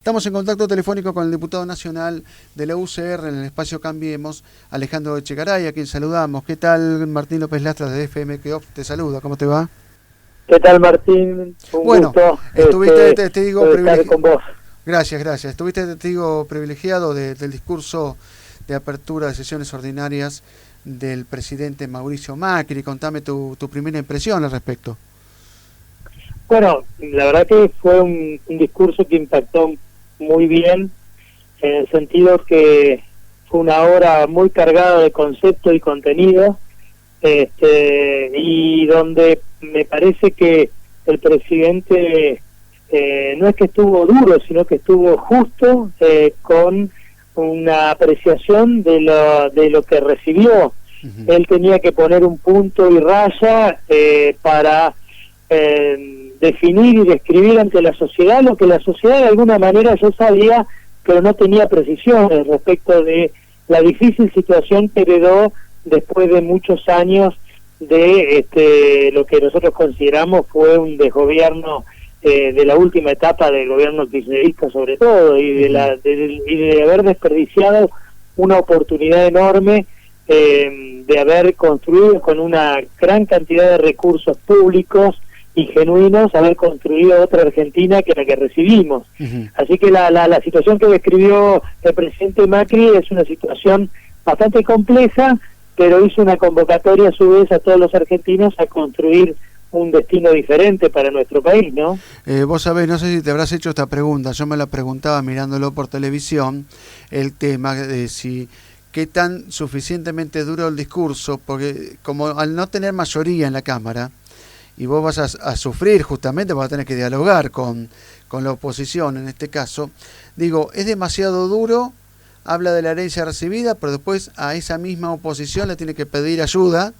Estamos en contacto telefónico con el diputado nacional de la UCR en el espacio Cambiemos, Alejandro Echegaray, a quien saludamos. ¿Qué tal? Martín López Lastra de FM Que te saluda, ¿cómo te va? ¿Qué tal, Martín? Un gusto estuviste testigo estar con vos. Gracias. Estuviste testigo privilegiado del discurso de apertura de sesiones ordinarias del presidente Mauricio Macri. Contame tu primera impresión al respecto. Bueno, la verdad que fue un discurso que impactó muy bien, en el sentido que fue una hora muy cargada de concepto y contenido, y donde me parece que el presidente no es que estuvo duro, sino que estuvo justo, con una apreciación de lo que recibió. Uh-huh. Él tenía que poner un punto y raya para definir y describir ante la sociedad lo que la sociedad de alguna manera ya sabía, pero no tenía precisiones respecto de la difícil situación que heredó después de muchos años de lo que nosotros consideramos fue un desgobierno de la última etapa del gobierno kirchnerista sobre todo, y de haber desperdiciado una oportunidad enorme de haber construido con una gran cantidad de recursos públicos y genuinos, haber construido otra Argentina que la que recibimos. Uh-huh. Así que la situación que describió el presidente Macri es una situación bastante compleja, pero hizo una convocatoria a su vez a todos los argentinos a construir un destino diferente para nuestro país, ¿no? Vos sabés, no sé si te habrás hecho esta pregunta, yo me la preguntaba mirándolo por televisión, el tema de si qué tan suficientemente duro el discurso, porque como al no tener mayoría en la Cámara, y vos vas a sufrir justamente, vas a tener que dialogar con la oposición en este caso, digo, es demasiado duro, habla de la herencia recibida, pero después a esa misma oposición le tiene que pedir ayuda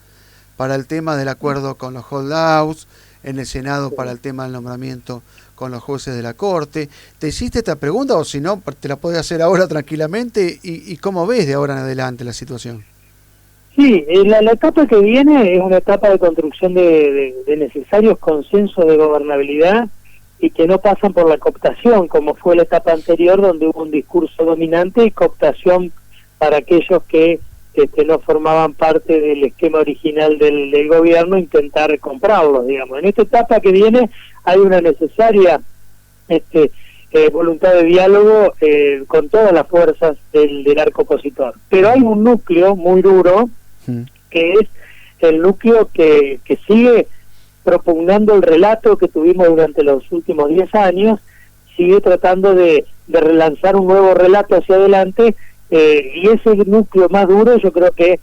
para el tema del acuerdo con los holdouts, en el Senado para el tema del nombramiento con los jueces de la Corte. ¿Te hiciste esta pregunta o si no, te la podés hacer ahora tranquilamente? ¿Y cómo ves de ahora en adelante la situación? Sí, la etapa que viene es una etapa de construcción de necesarios consensos de gobernabilidad y que no pasan por la cooptación, como fue la etapa anterior, donde hubo un discurso dominante y cooptación para aquellos que no formaban parte del esquema original del gobierno, intentar comprarlos, digamos. En esta etapa que viene hay una necesaria voluntad de diálogo con todas las fuerzas del arco opositor. Pero hay un núcleo muy duro, que es el núcleo que sigue propugnando el relato que tuvimos durante los últimos 10 años, sigue tratando de relanzar un nuevo relato hacia adelante, y ese núcleo más duro yo creo que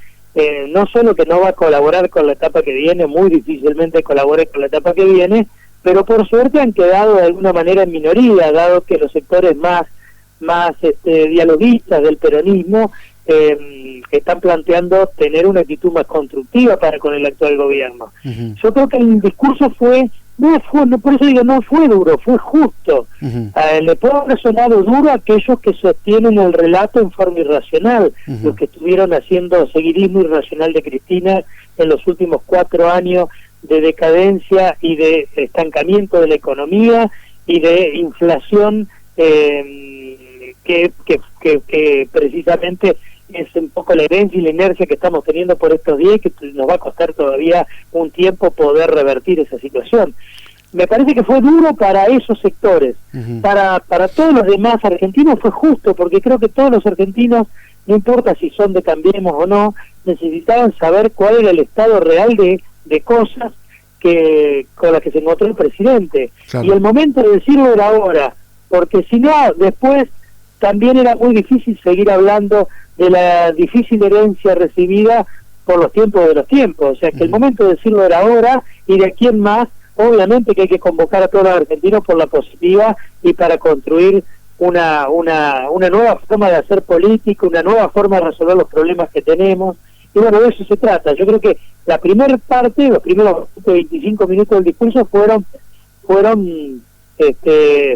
no solo que no va a colaborar con la etapa que viene, muy difícilmente colabore con la etapa que viene, pero por suerte han quedado de alguna manera en minoría, dado que los sectores más dialoguistas del peronismo están planteando tener una actitud más constructiva para con el actual gobierno. Uh-huh. Yo creo que el discurso por eso digo, no fue duro, fue justo. Uh-huh. Le puede haber sonado duro a aquellos que sostienen el relato en forma irracional, uh-huh, los que estuvieron haciendo seguidismo irracional de Cristina en los últimos 4 años de decadencia y de estancamiento de la economía y de inflación, que precisamente es un poco la herencia y la inercia que estamos teniendo por estos días, que nos va a costar todavía un tiempo poder revertir esa situación. Me parece que fue duro para esos sectores. Uh-huh. Para todos los demás argentinos fue justo, porque creo que todos los argentinos, no importa si son de Cambiemos o no, necesitaban saber cuál era el estado real de cosas con las que se encontró el presidente. Claro. Y el momento de decirlo era ahora, porque si no, después también era muy difícil seguir hablando de la difícil herencia recibida por los tiempos de los tiempos. O sea que el momento de decirlo era ahora, y de aquí en más, obviamente que hay que convocar a todos los argentinos por la positiva y para construir una nueva forma de hacer política, una nueva forma de resolver los problemas que tenemos. Y bueno, de eso se trata. Yo creo que la primera parte, los primeros 25 minutos del discurso fueron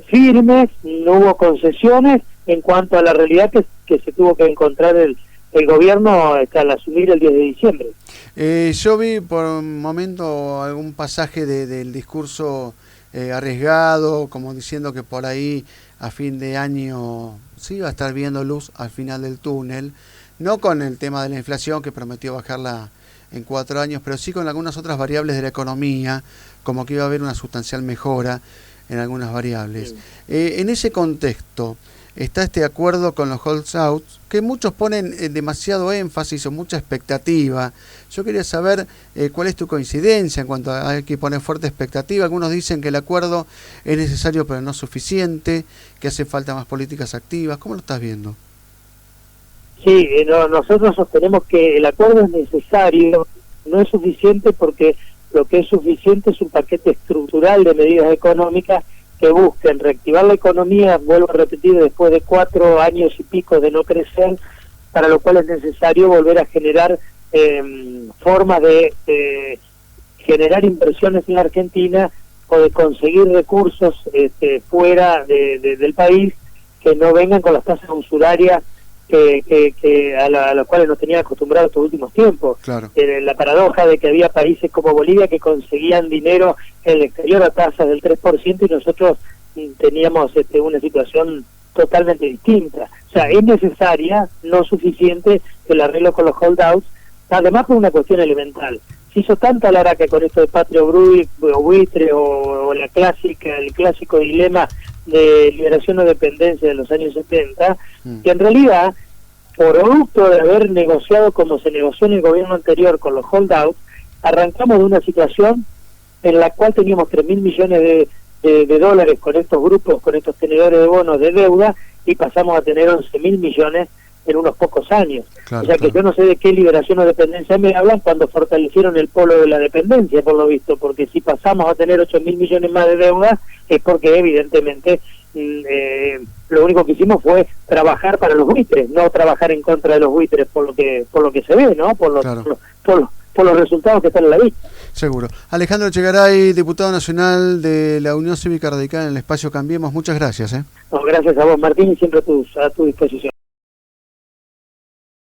firmes, no hubo concesiones en cuanto a la realidad que se tuvo que encontrar el gobierno al asumir el 10 de diciembre. Yo vi por un momento algún pasaje del discurso arriesgado, como diciendo que por ahí a fin de año sí va a estar viendo luz al final del túnel, no con el tema de la inflación que prometió bajarla en 4 años, pero sí con algunas otras variables de la economía, como que iba a haber una sustancial mejora en algunas variables. En ese contexto está este acuerdo con los holdouts, que muchos ponen demasiado énfasis o mucha expectativa. Yo quería saber cuál es tu coincidencia en cuanto a hay que poner fuerte expectativa. Algunos dicen que el acuerdo es necesario pero no suficiente, que hace falta más políticas activas. ¿Cómo lo estás viendo? Sí, nosotros sostenemos que el acuerdo es necesario, no es suficiente porque lo que es suficiente es un paquete estructural de medidas económicas que busquen reactivar la economía, vuelvo a repetir, después de 4 años y pico de no crecer, para lo cual es necesario volver a generar formas de generar inversiones en la Argentina o de conseguir recursos fuera del país que no vengan con las tasas usurarias a las cuales nos tenían acostumbrados estos últimos tiempos. Claro. La paradoja de que había países como Bolivia que conseguían dinero en el exterior a tasas del 3% y nosotros teníamos una situación totalmente distinta. O sea, es necesaria, no suficiente, el arreglo con los holdouts, además por una cuestión elemental. Se hizo tanta laraca con esto de patrio buitre o el clásico dilema de liberación o dependencia de los años 70, que en realidad, producto de haber negociado como se negoció en el gobierno anterior con los holdouts, arrancamos de una situación en la cual teníamos 3.000 millones de dólares con estos grupos, con estos tenedores de bonos de deuda, y pasamos a tener 11.000 millones en unos pocos años. Claro, o sea que yo no sé de qué liberación o dependencia me hablan cuando fortalecieron el polo de la dependencia, por lo visto, porque si pasamos a tener 8.000 millones más de deuda es porque evidentemente lo único que hicimos fue trabajar para los buitres, no trabajar en contra de los buitres por lo que se ve, ¿no? Por los resultados que están en la vista. Seguro. Alejandro Echegaray, diputado nacional de la Unión Cívica Radical en el espacio Cambiemos, muchas gracias. No, gracias a vos, Martín, y siempre a tu disposición.